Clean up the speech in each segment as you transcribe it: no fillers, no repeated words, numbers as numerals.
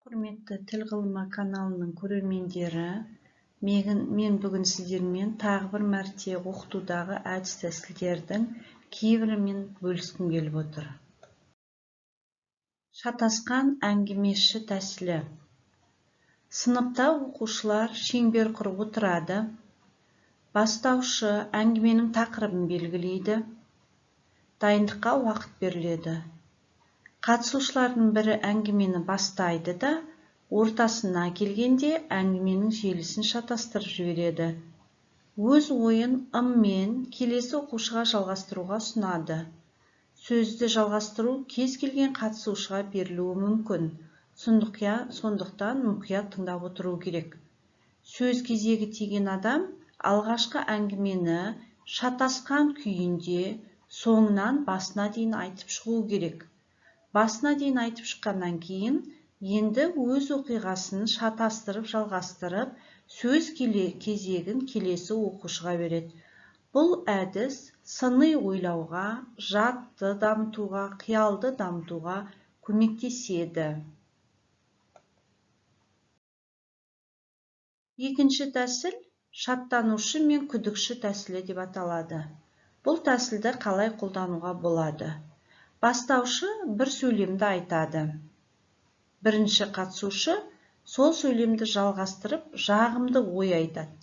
Құрметті тіл ғылымы каналының көрермендері, мен бүгін сіздермен тағы бір мәрте оқытудағы әдіс-тәсілдердің кейбірімен бөліскім келіп отыр. Шатасқан әңгімеші тәсілі. Сыныпта оқушылар шеңбер құрып отырады. Бастаушы әңгіменің тақырыбын белгілейді. Дайындыққа уақыт беріледі. Қатысушылардың бірі әңгімені бастайды да, ортасына келгенде әңгіменің желісін шатастырып жібереді. Өз ойын ыммен келесі оқушыға жалғастыруға ұсынады. Сөзді жалғастыру кез келген қатысушыға берілуі мүмкін. Сондықтан мұқият тыңдап отыру керек. Сөз кезегі тиген адам алғашқы әңгімені шатасқан күйінде соңынан басына дейін айтып шығу керек. Басына дейін айтып шыққаннан кейін, енді өз оқиғасын шатастырып жалғастырып, сөз кезегін келесі оқушыға береді. Бұл әдіс сыни ойлауға, жадты дамытуға, қиялды дамытуға көмектеседі. Екінші тәсіл шаттанушы мен күдікші тәсілі деп аталады. Бұл тәсілді қалай қолдануға болады? Бастаушы бір сөйлемді айтады. Бірінші қатысушы сол сөйлемді жалғастырып, жағымды ой айтады.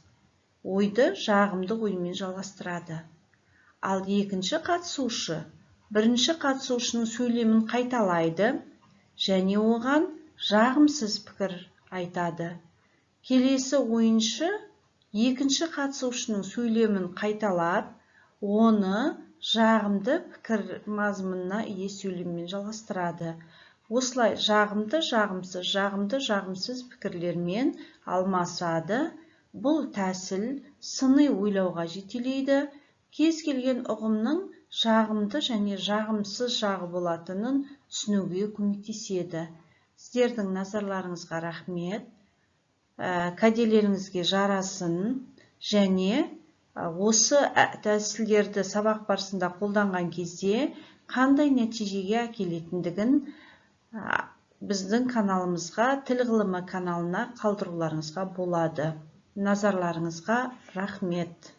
Ойды жағымды оймен жалғастырады. Ал екінші қатысушы бірінші қатысушының сөйлемін қайталайды және оған жағымсыз пікір айтады. Келесі ойыншы екінші қатысушының сөйлемін қайталап, оны жағымды пікір мазмұнына ие сөйлеммен жалғастырады. Осылай жағымды, жағымсыз, жағымды, жағымсыз пікірлермен алмасады. Бұл тәсіл сыни ойлауға жетелейді. Кез келген ұғымның жағымды және жағымсыз жағы болатынын түсінуге көмектеседі. Сіздердің назарларыңызға рахмет. Кәделеріңізге жарасын және осы тәсілдерді сабақ барысында қолданған кезде қандай нәтижеге әкелетіндігін біздің каналымызға, тіл ғылымы каналына қалдыруларыңызға болады. Назарларыңызға рахмет.